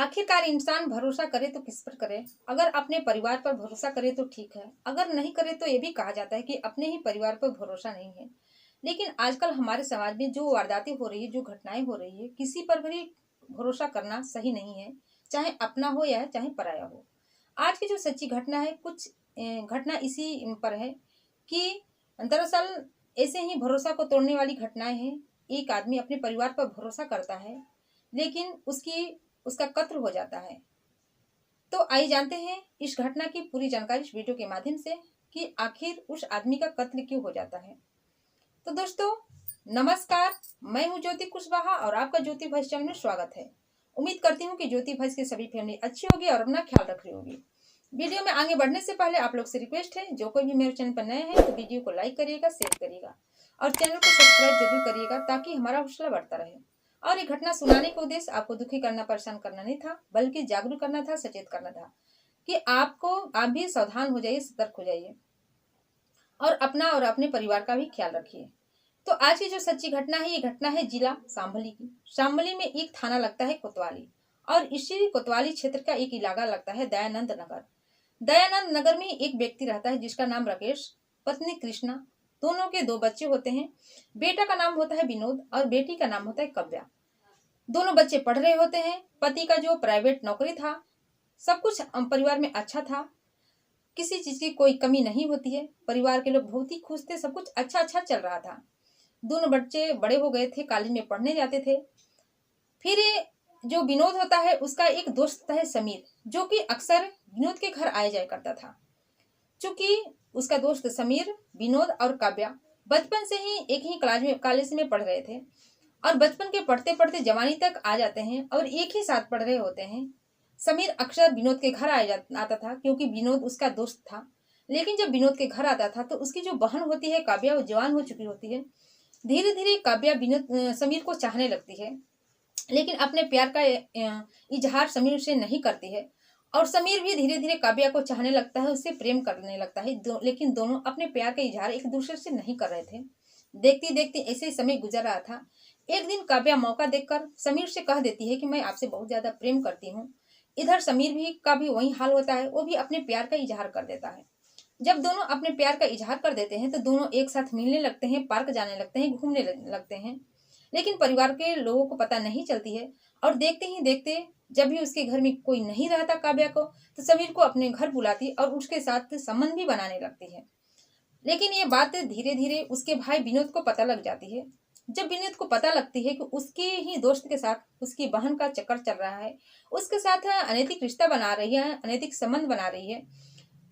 आखिरकार इंसान भरोसा करे तो किस पर करे। अगर अपने परिवार पर भरोसा करे तो ठीक है, अगर नहीं करे तो ये भी कहा जाता है कि अपने ही परिवार पर भरोसा नहीं है। लेकिन आजकल हमारे समाज में जो वारदातें हो रही है, जो घटनाएं हो रही है, किसी पर भी भरोसा करना सही नहीं है, चाहे अपना हो या चाहे पराया हो। आज की जो सच्ची घटना है, कुछ घटना इसी पर है कि दरअसल ऐसे ही भरोसा को तोड़ने वाली घटनाएं हैं। एक आदमी अपने परिवार पर भरोसा करता है, लेकिन उसका कत्ल हो जाता है। तो आइए जानते हैं इस घटना की पूरी जानकारी इस वीडियो के माध्यम से कि आखिर उस आदमी का कत्ल क्यों हो जाता है। तो दोस्तों नमस्कार, मैं हूं ज्योति कुशवाहा और आपका ज्योति भॉइस चैनल में स्वागत है। उम्मीद करती हूं कि ज्योति भॉइस की सभी फैमिली अच्छी होगी और अपना ख्याल रख रही होगी। वीडियो में आगे बढ़ने से पहले आप लोग से रिक्वेस्ट है, जो कोई भी मेरे चैनल पर नए हैं तो वीडियो को लाइक करिएगा, शेयर करिएगा और चैनल को सब्सक्राइब जरूर करिएगा ताकि हमारा हौसला बढ़ता रहे। और ये घटना सुनाने का उद्देश्य आपको दुखी करना, परेशान करना नहीं था, बल्कि जागरूक करना था, सचेत करना था कि आप भी सावधान हो जाइए, सतर्क हो जाइए और अपना और अपने परिवार का भी ख्याल रखिए। तो आज की जो सच्ची घटना है, ये घटना है जिला शामली की। शामली में एक थाना लगता है कोतवाली और इसी कोतवाली क्षेत्र का एक इलाका लगता है दयानंद नगर। दयानंद नगर में एक व्यक्ति रहता है जिसका नाम राकेश, पत्नी कृष्णा, दोनों के 2 बच्चे होते हैं। बेटा का नाम होता है विनोद और बेटी का नाम होता है कव्या। दोनों बच्चे पढ़ रहे होते हैं। पति का जो प्राइवेट नौकरी था, सब कुछ परिवार में अच्छा था, किसी चीज की कोई कमी नहीं होती है। परिवार के लोग बहुत ही खुश थे, सब कुछ अच्छा अच्छा चल रहा था। दोनों बच्चे बड़े हो गए थे, कॉलेज में पढ़ने जाते थे। फिर जो विनोद होता है, उसका एक दोस्त है समीर, जो कि अक्सर विनोद के घर आया जाया करता था। चूंकि उसका दोस्त समीर, विनोद और काव्या बचपन से ही एक ही कॉलेज में पढ़ रहे थे और बचपन के पढ़ते पढ़ते जवानी तक आ जाते हैं और एक ही साथ पढ़ रहे होते हैं। समीर अक्सर विनोद के घर आता था क्योंकि विनोद उसका दोस्त था। लेकिन जब विनोद के घर आता था तो उसकी जो बहन होती है काव्या, वो जवान हो चुकी होती है। धीरे धीरे काव्या विनोद समीर को चाहने लगती है, लेकिन अपने प्यार का इजहार समीर से नहीं करती है और समीर भी धीरे धीरे काव्या को चाहने लगता है, उससे प्रेम करने लगता है। लेकिन दोनों अपने प्यार का इजहार एक दूसरे से नहीं कर रहे थे। देखते देखते ऐसे ही समय गुजर रहा था। एक दिन काव्या मौका देखकर समीर से कह देती है कि मैं आपसे बहुत ज्यादा प्रेम करती हूँ। इधर समीर का भी वही हाल होता है, वो भी अपने प्यार का इजहार कर देता है। जब दोनों अपने प्यार का इजहार कर देते हैं तो दोनों एक साथ मिलने लगते हैं, पार्क जाने लगते हैं, घूमने लगते हैं। लेकिन परिवार के लोगों को पता नहीं चलती है और देखते ही देखते जब भी उसके घर में कोई नहीं रहता काव्या को, तो समीर को अपने घर बुलाती और उसके साथ संबंध भी बनाने लगती है। लेकिन ये बात धीरे धीरे उसके भाई विनोद को पता लग जाती है। जब विनोद को पता लगती है कि उसके ही दोस्त के साथ उसकी बहन का चक्कर चल रहा है, उसके साथ अनैतिक रिश्ता बना रही है, अनैतिक संबंध बना रही है,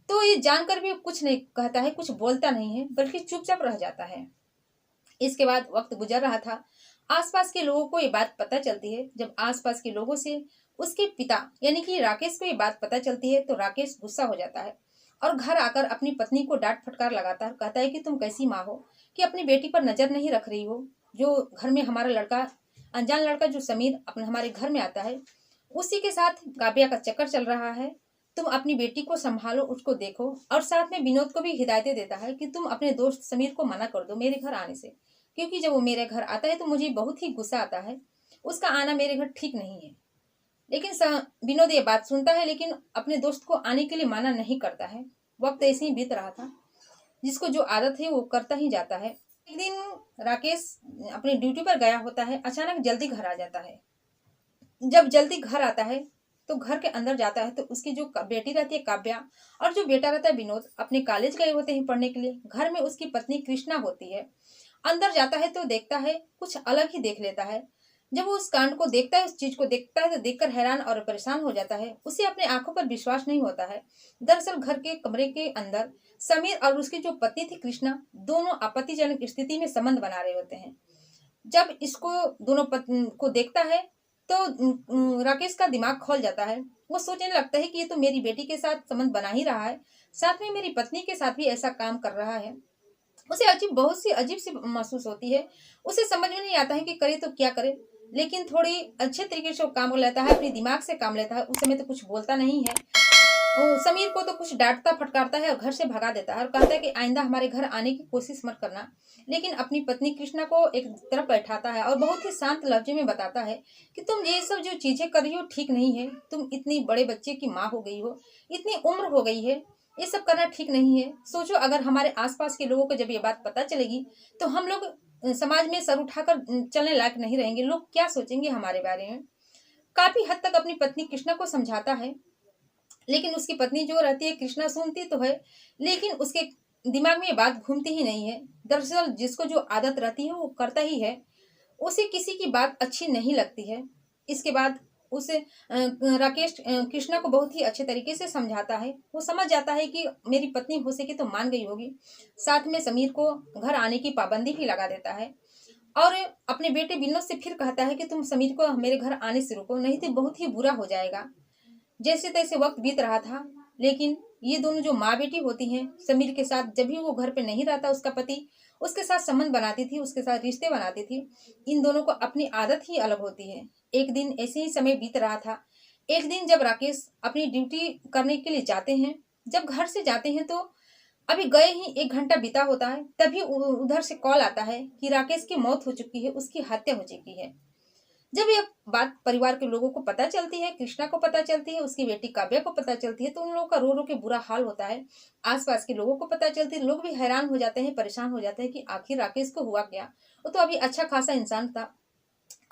तो ये जानकर भी कुछ नहीं कहता है, कुछ बोलता नहीं है, बल्कि चुपचाप रह जाता है। इसके बाद वक्त गुजर रहा था। आसपास के लोगों को ये बात पता चलती है। जब आसपास के लोगों से उसके पिता यानी कि राकेश को ये बात पता चलती है तो राकेश गुस्सा हो जाता है और घर आकर अपनी पत्नी को डांट फटकार लगाता है। कहता है कि तुम कैसी माँ हो कि अपनी बेटी पर नजर नहीं रख रही हो। जो घर में हमारा लड़का, अनजान लड़का जो समीर अपने हमारे घर में आता है, उसी के साथ काव्या का चक्कर चल रहा है। तुम अपनी बेटी को संभालो, उसको देखो। और साथ में विनोद को भी हिदायतें देता है कि तुम अपने दोस्त समीर को मना कर दो मेरे घर आने से, क्योंकि जब वो मेरे घर आता है तो मुझे बहुत ही गुस्सा आता है, उसका आना मेरे घर ठीक नहीं है। लेकिन विनोद ये बात सुनता है, लेकिन अपने दोस्त को आने के लिए मना नहीं करता है। वक्त ऐसे ही बीत रहा था, जिसको जो आदत है वो करता ही जाता है। एक दिन राकेश अपनी ड्यूटी पर गया होता है, अचानक जल्दी घर आ जाता है। जब जल्दी घर आता है तो घर के अंदर जाता है तो उसकी जो बेटी रहती है काव्या और जो बेटा रहता है विनोद अपने कॉलेज गए होते हैं पढ़ने के लिए। घर में उसकी पत्नी कृष्णा होती है। अंदर जाता है तो देखता है, कुछ अलग ही देख लेता है। जब वो उस कांड को देखता है, उस चीज को देखता है, तो देखकर हैरान और परेशान हो जाता है। उसे अपने आंखों पर विश्वास नहीं होता है। दरअसल घर के कमरे के अंदर समीर और उसकी जो पत्नी थी कृष्णा, दोनों आपत्तिजनक स्थिति में संबंध बना रहे होते हैं। जब इसको दोनों को देखता है तो राकेश का दिमाग खोल जाता है। वो सोचने लगता है कि ये तो मेरी बेटी के साथ संबंध बना ही रहा है, साथ में मेरी पत्नी के साथ भी ऐसा काम कर रहा है। उसे बहुत सी अजीब सी महसूस होती है। उसे समझ में नहीं आता है कि करे तो क्या करे, लेकिन थोड़ी अच्छे तरीके से वो काम लेता है, अपने दिमाग से काम लेता है। उस समय तो कुछ बोलता नहीं है। समीर को तो कुछ डांटता फटकारता है और घर से भगा देता है और कहता है कि आइंदा हमारे घर आने की कोशिश मत करना। लेकिन अपनी पत्नी कृष्णा को एक तरफ बैठाता है और बहुत ही शांत लफ्जों में बताता है कि तुम ये सब जो चीजें कर रही हो ठीक नहीं है। तुम इतनी बड़े बच्चे की माँ हो गई हो, इतनी उम्र हो गई है, ये सब करना ठीक नहीं है। सोचो अगर हमारे आसपास के लोगों को जब ये बात पता चलेगी तो हम लोग समाज में सर उठाकर चलने लायक नहीं रहेंगे। लोग क्या सोचेंगे हमारे बारे में। काफी हद तक अपनी पत्नी कृष्णा को समझाता है, लेकिन उसकी पत्नी जो रहती है कृष्णा सुनती तो है, लेकिन उसके दिमाग में ये बात घूमती ही नहीं है। दरअसल जिसको जो आदत रहती है वो करता ही है, उसे किसी की बात अच्छी नहीं लगती है। इसके बाद उसे राकेश कृष्णा को बहुत ही अच्छे तरीके से समझाता है। वो समझ जाता है कि मेरी पत्नी हो सके तो मान गई होगी। साथ में समीर को घर आने की पाबंदी भी लगा देता है और अपने बेटे विनोद से फिर कहता है कि तुम समीर को मेरे घर आने से रोको, नहीं तो बहुत ही बुरा हो जाएगा। जैसे तैसे वक्त बीत रहा था, लेकिन ये दोनों जो माँ बेटी होती हैं, समीर के साथ जब भी वो घर पे नहीं रहता उसका पति, उसके साथ संबंध बनाती थी, उसके साथ रिश्ते बनाती थी। इन दोनों को अपनी आदत ही अलग होती है। एक दिन ऐसे ही समय बीत रहा था। एक दिन जब राकेश अपनी ड्यूटी करने के लिए जाते हैं, जब घर से जाते हैं तो अभी गए ही 1 घंटा बीता होता है, तभी उधर से कॉल आता है कि राकेश की मौत हो चुकी है, उसकी हत्या हो चुकी है। जब यह बात परिवार के लोगों को पता चलती है, कृष्णा को पता चलती है, उसकी बेटी काव्या को पता चलती है, तो उन लोगों का रो रो के बुरा हाल होता है। आसपास के लोगों को पता चलती है, लोग भी हैरान हो जाते हैं, परेशान हो जाते हैं कि आखिर राकेश को हुआ क्या। वो तो अभी अच्छा खासा इंसान था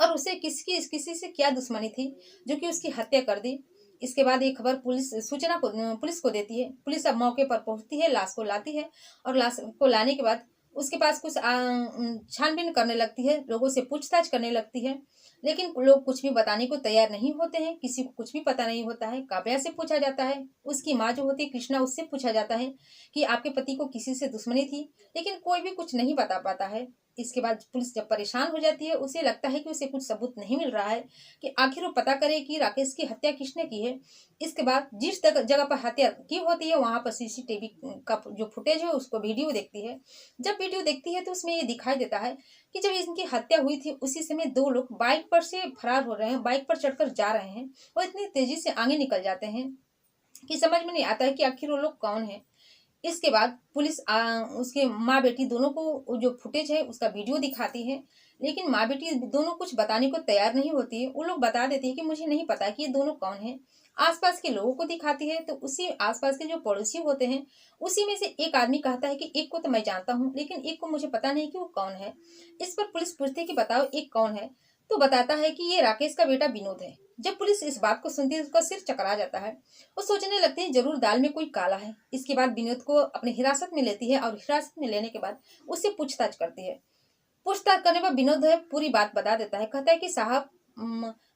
और उसे किसी से क्या दुश्मनी थी जो कि उसकी हत्या कर दी। इसके बाद ये खबर पुलिस को देती है। पुलिस अब मौके पर पहुंचती है, लाश को लाती है और लाश को लाने के बाद उसके पास कुछ छानबीन करने लगती है, लोगों से पूछताछ करने लगती है। लेकिन लोग कुछ भी बताने को तैयार नहीं होते हैं, किसी को कुछ भी पता नहीं होता है। काव्या से पूछा जाता है, उसकी माँ जो होती है कृष्णा, उससे पूछा जाता है कि आपके पति को किसी से दुश्मनी थी, लेकिन कोई भी कुछ नहीं बता पाता है। इसके बाद पुलिस जब परेशान हो जाती है, उसे लगता है कि उसे कुछ सबूत नहीं मिल रहा है कि आखिर वो पता करे कि राकेश की हत्या किसने की है। इसके बाद जिस जगह पर हत्या की होती है वहां पर सीसीटीवी का जो फुटेज है उसको वीडियो देखती है। जब वीडियो देखती है तो उसमें ये दिखाई देता है कि जब इनकी हत्या हुई थी उसी समय 2 लोग बाइक पर से फरार हो रहे हैं, बाइक पर चढ़कर जा रहे हैं और इतनी तेजी से आगे निकल जाते हैं कि समझ में नहीं आता है कि आखिर वो लोग कौन है। इसके बाद पुलिस उसके माँ बेटी दोनों को जो फुटेज है उसका वीडियो दिखाती है, लेकिन माँ बेटी दोनों कुछ बताने को तैयार नहीं होती है। वो लोग बता देती है कि मुझे नहीं पता कि ये दोनों कौन है। आसपास के लोगों को दिखाती है तो उसी आसपास के जो पड़ोसी होते हैं उसी में से एक आदमी कहता है कि एक को तो मैं जानता हूँ, लेकिन एक को मुझे पता नहीं कि वो कौन है। इस पर पुलिस पूछती है कि बताओ एक कौन है, तो बताता है कि ये राकेश का बेटा विनोद है। जब पुलिस इस बात को सुनती है उसका सिर चकरा जाता है। वो सोचने लगती है जरूर दाल में कोई काला है। इसके बाद विनोद को अपनी हिरासत में लेती है और हिरासत में लेने के बाद उससे पूछताछ करती है। पूछताछ करने पर विनोद है पूरी बात बता देता है। कहता है कि साहब,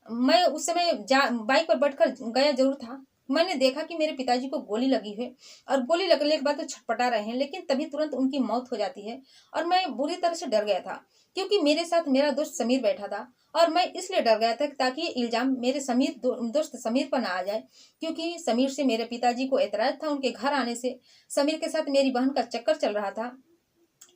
मैं उस समय बाइक पर बैठकर गया जरूर था। मैंने देखा कि मेरे पिताजी को गोली लगी है और गोली लगने के बाद तो छटपटा रहे हैं, लेकिन तभी तुरंत उनकी मौत हो जाती है और मैं बुरी तरह से डर गया था क्योंकि मेरे साथ मेरा दोस्त समीर बैठा था और मैं इसलिए डर गया था ताकि ये इल्जाम मेरे दोस्त समीर पर ना आ जाए, क्योंकि समीर से मेरे पिताजी को एतराज था उनके घर आने से। समीर के साथ मेरी बहन का चक्कर चल रहा था,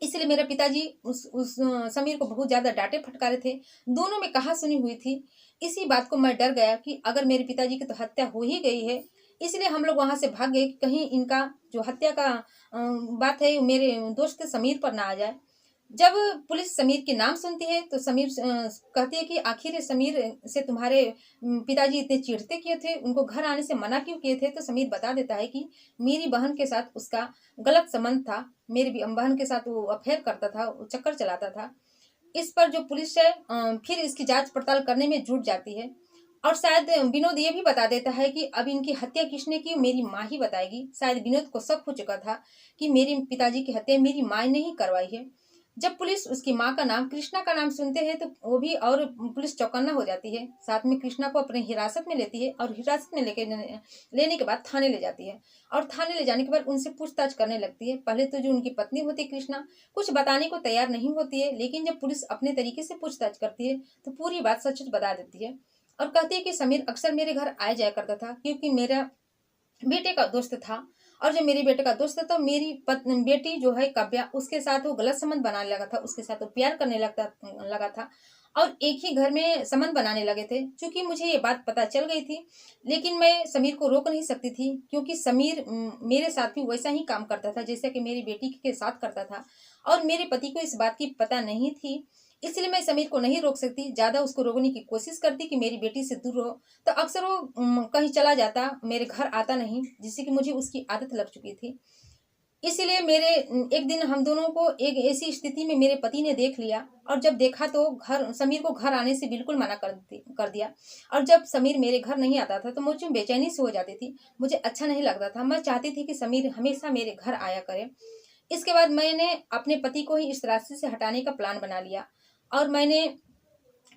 इसलिए मेरे पिताजी उस समीर को बहुत ज्यादा डांटे फटकारे थे। दोनों में कहा सुनी हुई थी। इसी बात को मैं डर गया कि अगर मेरे पिताजी की तो हत्या हो ही गई है, इसलिए हम लोग वहां से भाग गए कि कहीं इनका जो हत्या का बात है मेरे दोस्त समीर पर ना आ जाए। जब पुलिस समीर के नाम सुनती है तो समीर कहती है कि आखिर ये समीर से तुम्हारे पिताजी इतने चिढ़ते क्यों थे, उनको घर आने से मना क्यों किए थे। तो समीर बता देता है कि मेरी बहन के साथ उसका गलत संबंध था, मेरी बहन के साथ वो अफेयर करता था, वो चक्कर चलाता था। इस पर जो पुलिस है फिर इसकी जांच पड़ताल करने में जुट जाती है और शायद विनोद ये भी बता देता है कि अब इनकी हत्या किसने की मेरी माँ ही बताएगी। शायद विनोद को शक हो चुका था कि मेरे पिताजी की हत्या मेरी माँ ने ही करवाई है। जब पुलिस उसकी माँ का नाम कृष्णा का नाम सुनते हैं तो वो भी और पुलिस चौकन्ना हो जाती है। साथ में कृष्णा को अपने हिरासत में लेती है और हिरासत में लेने के बाद थाने ले जाती है और थाने ले जाने के बाद उनसे पूछताछ करने लगती है। पहले तो जो उनकी पत्नी होती है कृष्णा कुछ बताने को तैयार नहीं होती है, लेकिन जब पुलिस अपने तरीके से पूछताछ करती है तो पूरी बात सच बता देती है और कहती है कि समीर अक्सर मेरे घर आया जाया करता था क्योंकि मेरा बेटे का दोस्त था और जो मेरे बेटे का दोस्त था तो मेरी बेटी जो है काव्या उसके साथ वो गलत संबंध बनाने लगा था, उसके साथ वो प्यार करने लगा था और एक ही घर में संबंध बनाने लगे थे। चूंकि मुझे ये बात पता चल गई थी, लेकिन मैं समीर को रोक नहीं सकती थी, क्योंकि समीर मेरे साथ भी वैसा ही काम करता था जैसा कि मेरी बेटी के साथ करता था, और मेरे पति को इस बात की पता नहीं थी। इसलिए मैं समीर को नहीं रोक सकती, ज्यादा उसको रोकने की कोशिश करती कि मेरी बेटी से दूर रहो, तो अक्सर वो कहीं चला जाता, मेरे घर आता नहीं, जिससे कि मुझे उसकी आदत लग चुकी थी। इसीलिए एक दिन हम दोनों को एक ऐसी स्थिति में मेरे पति ने देख लिया, और जब देखा तो घर समीर को घर आने से बिल्कुल मना कर दिया। और जब समीर मेरे घर नहीं आता था तो मुझे बेचैनी से हो जाती थी, मुझे अच्छा नहीं लगता था। मैं चाहती थी कि समीर हमेशा मेरे घर आया करे। इसके बाद मैंने अपने पति को ही इस रास्ते से हटाने का प्लान बना लिया, और मैंने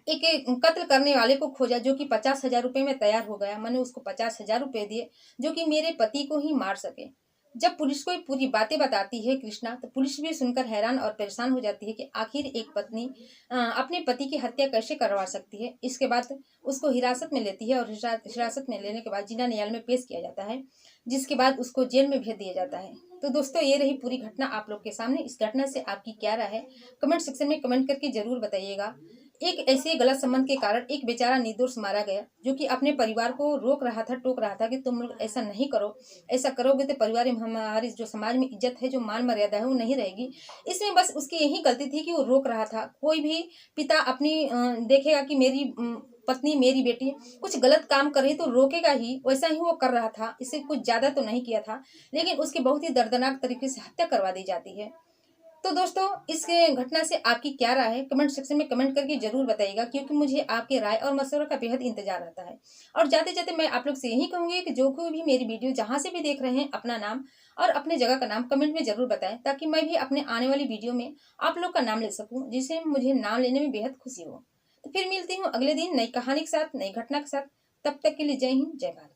एक कत्ल करने वाले को खोजा, जो कि 50,000 रुपये में तैयार हो गया। मैंने उसको 50,000 रुपये दिए, जो कि मेरे पति को ही मार सके। जब पुलिस को ये पूरी बातें बताती है कृष्णा, तो पुलिस भी सुनकर हैरान और परेशान हो जाती है कि आखिर एक पत्नी अपने पति की हत्या कैसे करवा सकती है। इसके बाद उसको हिरासत में लेती है, और हिरासत में लेने के बाद जिला न्यायालय में पेश किया जाता है, जिसके बाद उसको जेल में भेज दिया जाता है। तो दोस्तों, ये रही पूरी घटना आप लोग के सामने। इस घटना से आपकी क्या राय है, कमेंट सेक्शन में कमेंट करके जरूर बताइएगा। एक ऐसे गलत संबंध के कारण एक बेचारा निर्दोष मारा गया, जो कि अपने परिवार को रोक रहा था, टोक रहा था कि तुम लोग ऐसा नहीं करो, ऐसा करोगे तो परिवार में, हमारी जो समाज में इज्जत है, जो मान मर्यादा है, वो नहीं रहेगी। इसमें बस उसकी यही गलती थी कि वो रोक रहा था। कोई भी पिता अपनी देखेगा कि मेरी पत्नी, मेरी बेटी कुछ गलत काम कर रही तो रोकेगा ही, वैसा ही वो कर रहा था। इससे कुछ ज्यादा तो नहीं किया था, लेकिन उसकी बहुत ही दर्दनाक तरीके से हत्या करवा दी जाती है। तो दोस्तों, इस घटना से आपकी क्या राय है, कमेंट सेक्शन में कमेंट करके जरूर बताइएगा, क्योंकि मुझे आपके राय और मशवरे का बेहद इंतजार रहता है। और जाते जाते मैं आप लोग से यही कहूंगी कि जो कोई भी मेरी वीडियो जहां से भी देख रहे हैं, अपना नाम और अपने जगह का नाम कमेंट में जरूर बताएं, ताकि मैं भी अपने आने वाली वीडियो में आप लोग का नाम ले सकूं, जिससे मुझे नाम लेने में बेहद खुशी हो। तो फिर मिलती हूँ अगले दिन नई कहानी के साथ, नई घटना के साथ। तब तक के लिए जय हिंद, जय भारत।